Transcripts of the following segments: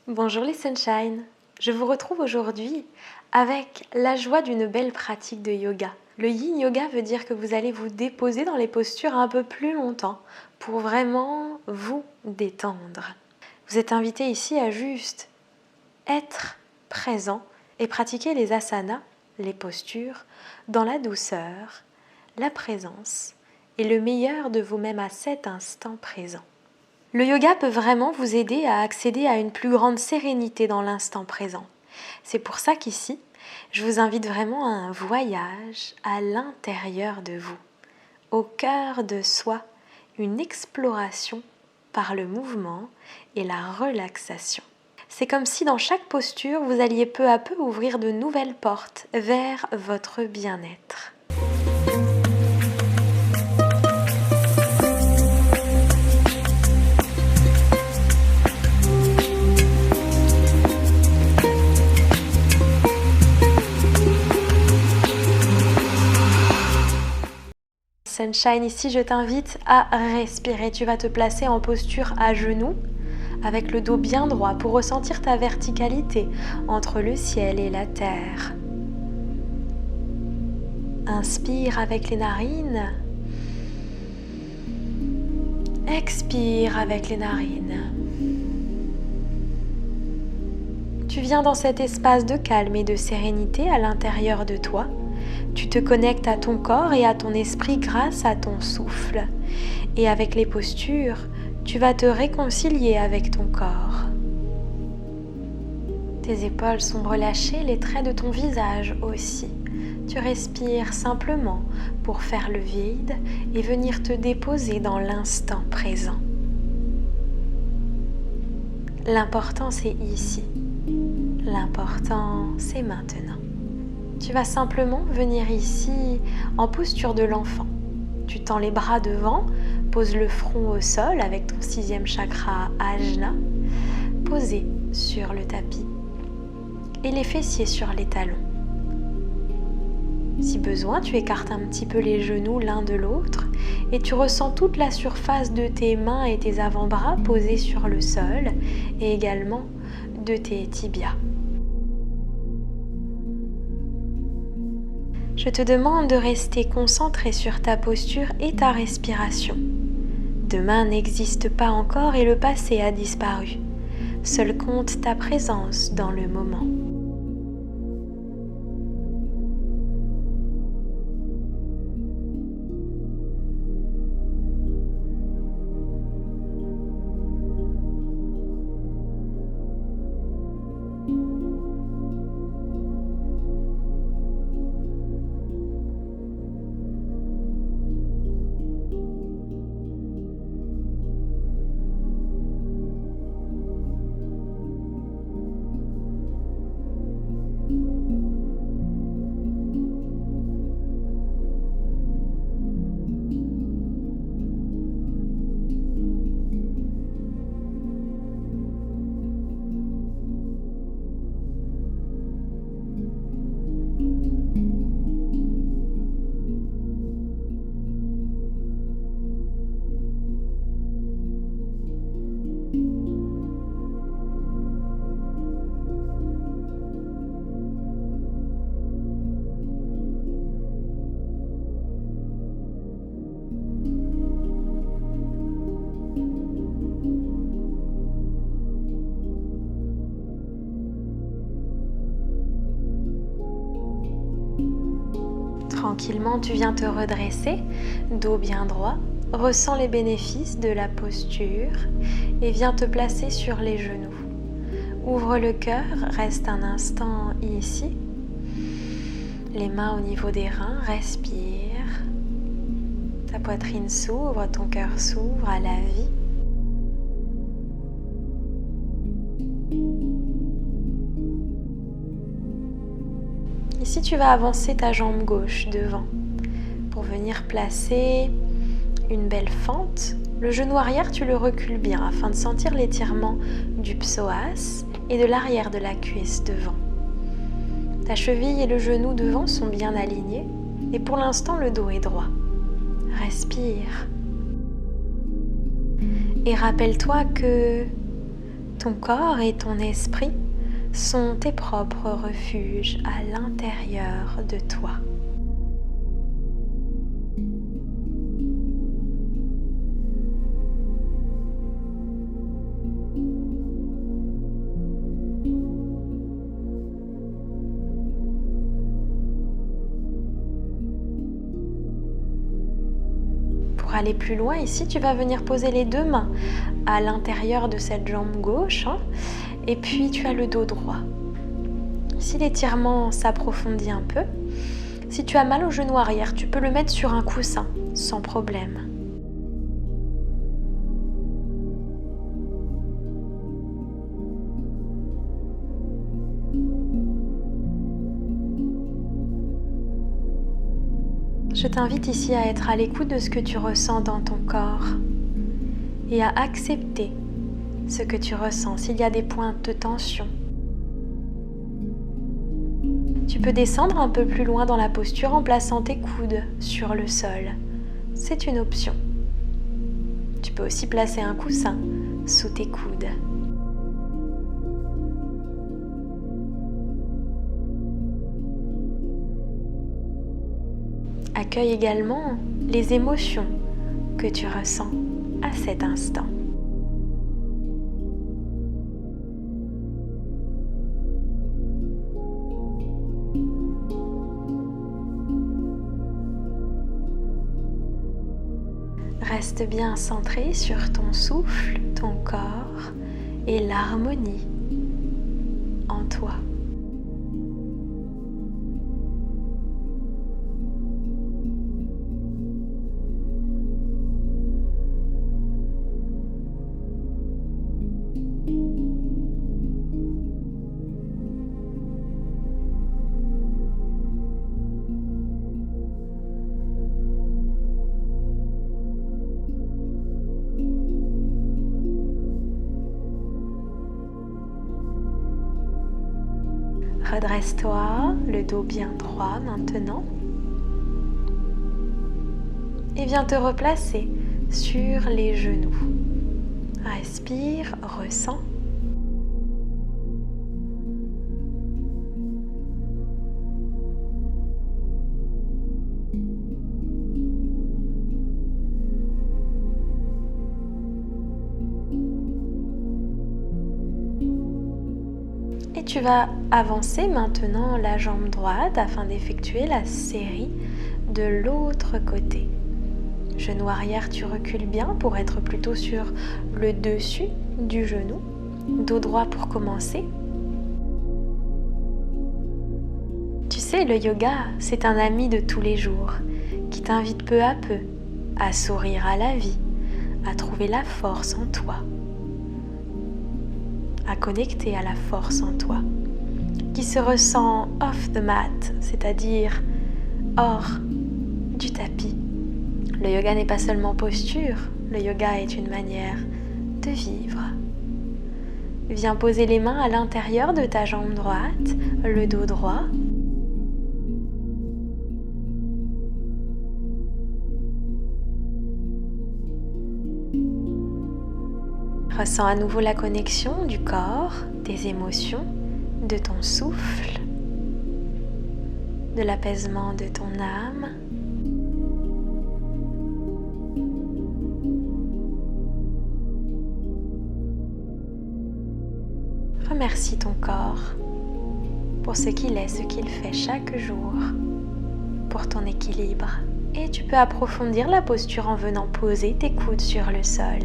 Bonjour les Sunshine, je vous retrouve aujourd'hui avec la joie d'une belle pratique de yoga. Le Yin Yoga veut dire que vous allez vous déposer dans les postures un peu plus longtemps pour vraiment vous détendre. Vous êtes invité ici à juste être présent et pratiquer les asanas, les postures, dans la douceur, la présence et le meilleur de vous-même à cet instant présent. Le yoga peut vraiment vous aider à accéder à une plus grande sérénité dans l'instant présent. C'est pour ça qu'ici, je vous invite vraiment à un voyage à l'intérieur de vous, au cœur de soi, une exploration par le mouvement et la relaxation. C'est comme si dans chaque posture, vous alliez peu à peu ouvrir de nouvelles portes vers votre bien-être. Sunshine, ici je t'invite à respirer. Tu vas te placer en posture à genoux avec le dos bien droit pour ressentir ta verticalité entre le ciel et la terre. Inspire avec les narines. Expire avec les narines. Tu viens dans cet espace de calme et de sérénité à l'intérieur de toi. Tu te connectes à ton corps et à ton esprit grâce à ton souffle. Et avec les postures, tu vas te réconcilier avec ton corps. Tes épaules sont relâchées, les traits de ton visage aussi. Tu respires simplement pour faire le vide et venir te déposer dans l'instant présent. L'important c'est ici. L'important c'est maintenant. Tu vas simplement venir ici en posture de l'enfant. Tu tends les bras devant, pose le front au sol avec ton 6e chakra Ajna, posé sur le tapis et les fessiers sur les talons. Si besoin, tu écartes un petit peu les genoux l'un de l'autre et tu ressens toute la surface de tes mains et tes avant-bras posés sur le sol et également de tes tibias. Je te demande de rester concentré sur ta posture et ta respiration. Demain n'existe pas encore et le passé a disparu. Seul compte ta présence dans le moment. Tranquillement, tu viens te redresser, dos bien droit, ressens les bénéfices de la posture et viens te placer sur les genoux. Ouvre le cœur, reste un instant ici. Les mains au niveau des reins, respire. Ta poitrine s'ouvre, ton cœur s'ouvre à la vie. Ici, tu vas avancer ta jambe gauche devant pour venir placer une belle fente. Le genou arrière, tu le recules bien afin de sentir l'étirement du psoas et de l'arrière de la cuisse devant. Ta cheville et le genou devant sont bien alignés et pour l'instant, le dos est droit. Respire. Et rappelle-toi que Ton corps et ton esprit sont tes propres refuges à l'intérieur de toi. Pour aller plus loin, ici, tu vas venir poser les deux mains à l'intérieur de cette jambe gauche, et puis tu as le dos droit. Si l'étirement s'approfondit un peu, si tu as mal au genou arrière, tu peux le mettre sur un coussin sans problème. Je t'invite ici à être à l'écoute de ce que tu ressens dans ton corps et à accepter ce que tu ressens. S'il y a des points de tension, tu peux descendre un peu plus loin dans la posture en plaçant tes coudes sur le sol. C'est une option. Tu peux aussi placer un coussin sous tes coudes. Accueille également les émotions que tu ressens à cet instant. Reste bien centré sur ton souffle, ton corps et l'harmonie en toi. Redresse-toi, le dos bien droit maintenant. Et viens te replacer sur les genoux. Respire, ressens. Et tu vas avancer maintenant la jambe droite afin d'effectuer la série de l'autre côté. Genou arrière, tu recules bien pour être plutôt sur le dessus du genou. Dos droit pour commencer. Tu sais, le yoga, c'est un ami de tous les jours qui t'invite peu à peu à sourire à la vie, à trouver la force en toi, à connecter à la force en toi, qui se ressent off the mat, c'est-à-dire hors du tapis. Le yoga n'est pas seulement posture, le yoga est une manière de vivre. Viens poser les mains à l'intérieur de ta jambe droite, le dos droit. Ressens à nouveau la connexion du corps, des émotions, de ton souffle, de l'apaisement de ton âme. Remercie ton corps pour ce qu'il est, ce qu'il fait chaque jour, pour ton équilibre. Et tu peux approfondir la posture en venant poser tes coudes sur le sol.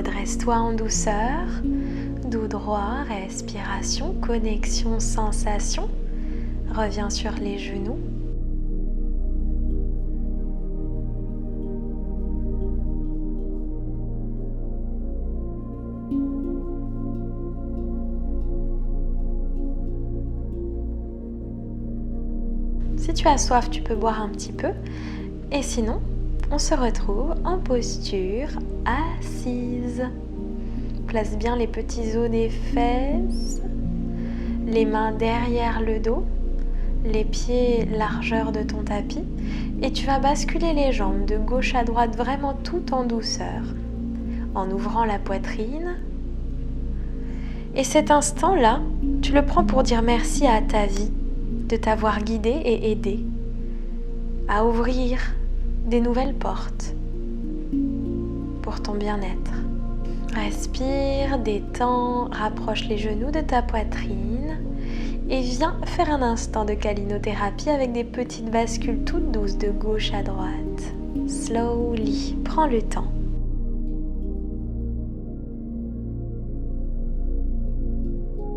redresse-toi en douceur, dos droit, respiration, connexion, sensation. Reviens sur les genoux. Si tu as soif, tu peux boire un petit peu. Et sinon, on se retrouve en posture assise. Place bien les petits os des fesses, les mains derrière le dos, les pieds largeur de ton tapis. Et tu vas basculer les jambes de gauche à droite, vraiment tout en douceur, en ouvrant la poitrine. Et cet instant-là, tu le prends pour dire merci à ta vie de t'avoir guidé et aidé à ouvrir des nouvelles portes pour ton bien-être. Respire, détends, rapproche les genoux de ta poitrine et viens faire un instant de calinothérapie avec des petites bascules toutes douces de gauche à droite. Slowly, prends le temps.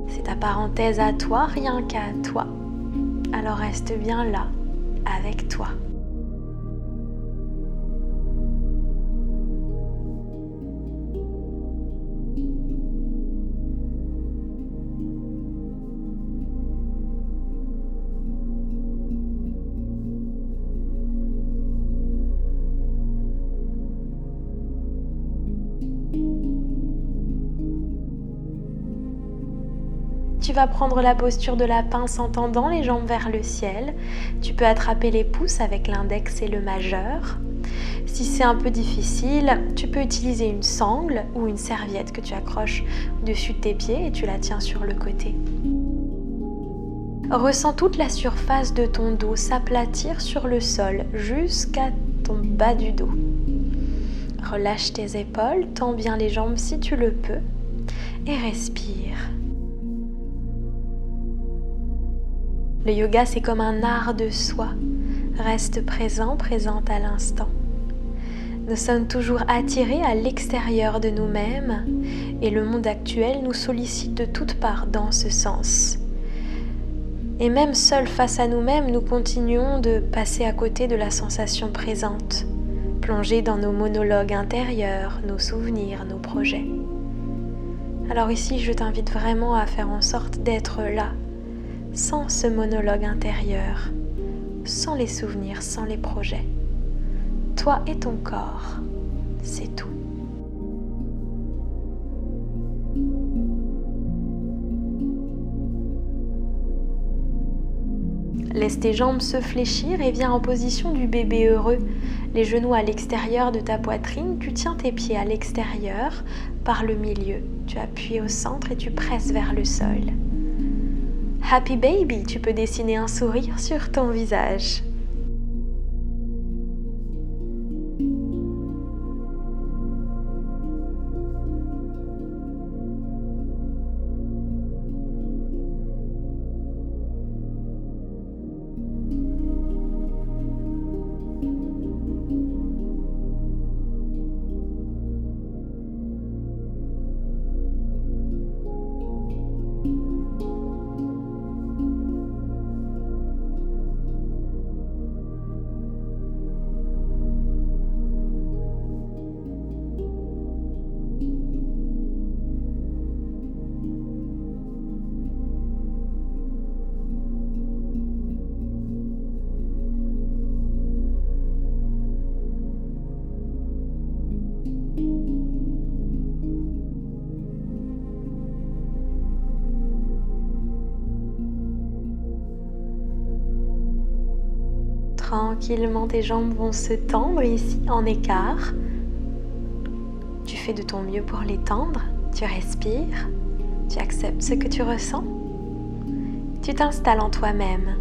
C'est ta parenthèse à toi, rien qu'à toi. Alors reste bien là, avec toi. Tu vas prendre la posture de la pince en tendant les jambes vers le ciel. Tu peux attraper les pouces avec l'index et le majeur. Si c'est un peu difficile, tu peux utiliser une sangle ou une serviette que tu accroches dessus de tes pieds et tu la tiens sur le côté. Ressens toute la surface de ton dos s'aplatir sur le sol jusqu'à ton bas du dos. Relâche tes épaules, tends bien les jambes si tu le peux et respire. Le yoga, c'est comme un art de soi. Reste présent, présente à l'instant. Nous sommes toujours attirés à l'extérieur de nous-mêmes et le monde actuel nous sollicite de toutes parts dans ce sens. Et même seuls face à nous-mêmes, nous continuons de passer à côté de la sensation présente, plongés dans nos monologues intérieurs, nos souvenirs, nos projets. Alors ici, je t'invite vraiment à faire en sorte d'être là, sans ce monologue intérieur, sans les souvenirs, sans les projets. Toi et ton corps, c'est tout. Laisse tes jambes se fléchir et viens en position du bébé heureux. Les genoux à l'extérieur de ta poitrine, tu tiens tes pieds à l'extérieur par le milieu. Tu appuies au centre et tu presses vers le sol. Happy Baby, tu peux dessiner un sourire sur ton visage. Tranquillement, tes jambes vont se tendre ici en écart. Tu fais de ton mieux pour les tendre. Tu respires. Tu acceptes ce que tu ressens. Tu t'installes en toi-même.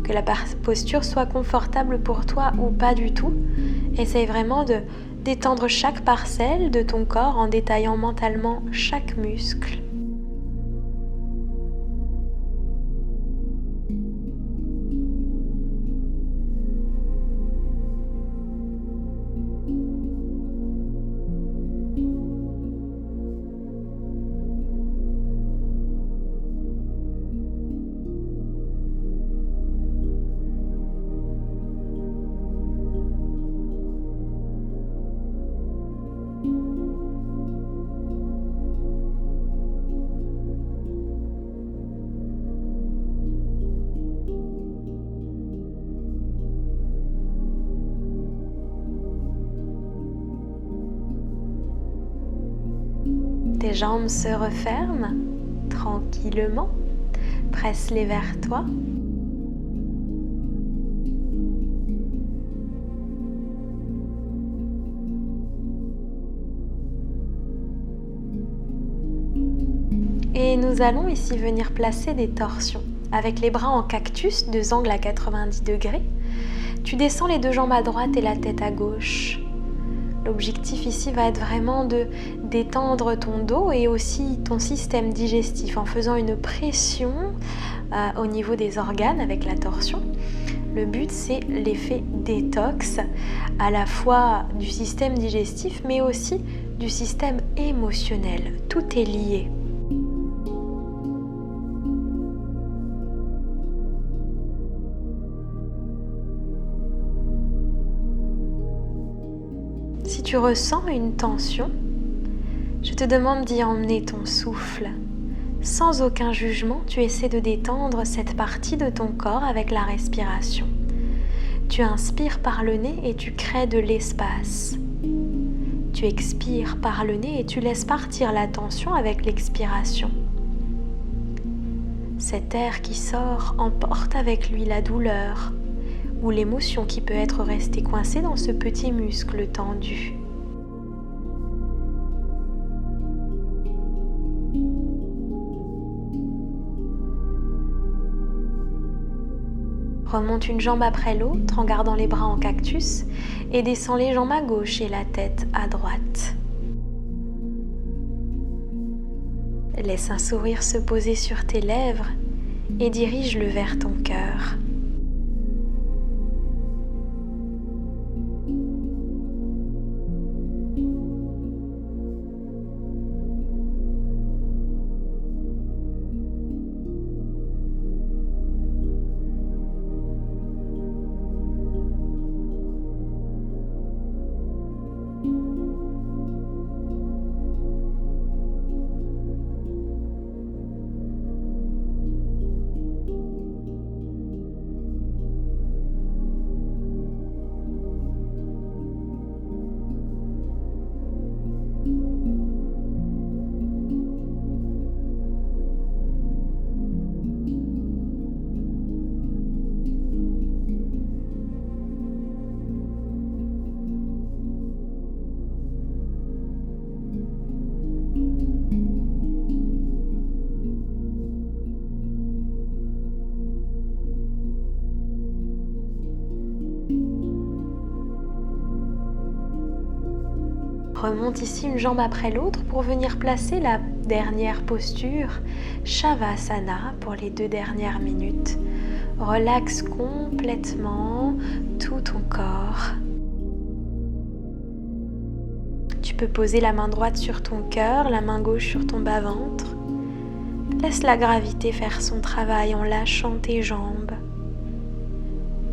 Que la posture soit confortable pour toi ou pas du tout. Essaye vraiment de détendre chaque parcelle de ton corps en détaillant mentalement chaque muscle. jambes se referment tranquillement. Presse-les vers toi. Et nous allons ici venir placer des torsions. Avec les bras en cactus, 2 angles à 90 degrés, tu descends les 2 jambes à droite et la tête à gauche. L'objectif ici va être vraiment de détendre ton dos et aussi ton système digestif en faisant une pression au niveau des organes avec la torsion. Le but, c'est l'effet détox à la fois du système digestif mais aussi du système émotionnel. Tout est lié. Si tu ressens une tension, je te demande d'y emmener ton souffle. Sans aucun jugement, tu essaies de détendre cette partie de ton corps avec la respiration. Tu inspires par le nez et tu crées de l'espace. Tu expires par le nez et tu laisses partir la tension avec l'expiration. Cet air qui sort emporte avec lui la douleur ou l'émotion qui peut être restée coincée dans ce petit muscle tendu. Remonte une jambe après l'autre en gardant les bras en cactus et descends les jambes à gauche et la tête à droite. Laisse un sourire se poser sur tes lèvres et dirige-le vers ton cœur. Remonte ici une jambe après l'autre pour venir placer la dernière posture, Shavasana, pour les 2 dernières minutes. Relaxe complètement tout ton corps. Tu peux poser la main droite sur ton cœur, la main gauche sur ton bas-ventre. Laisse la gravité faire son travail en lâchant tes jambes.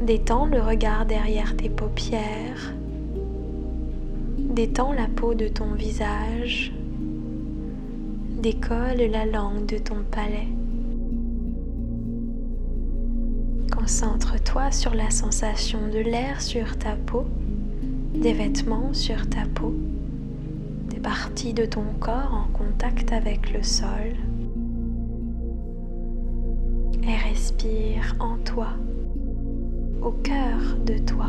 Détends le regard derrière tes paupières. Détends la peau de ton visage. Décolle la langue de ton palais. Concentre-toi sur la sensation de l'air sur ta peau, des vêtements sur ta peau, des parties de ton corps en contact avec le sol. Et respire en toi, au cœur de toi.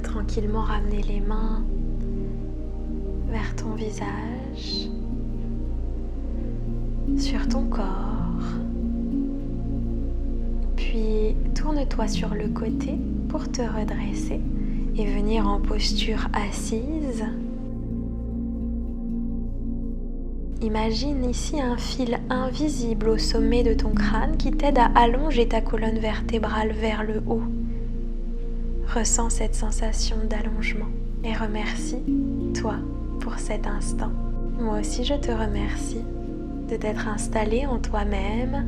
Tranquillement ramener les mains vers ton visage, sur ton corps. Puis tourne-toi sur le côté pour te redresser et venir en posture assise. Imagine ici un fil invisible au sommet de ton crâne qui t'aide à allonger ta colonne vertébrale vers le haut. Ressens cette sensation d'allongement et remercie toi pour cet instant. Moi aussi je te remercie de t'être installé en toi-même,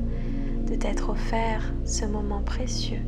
de t'être offert ce moment précieux.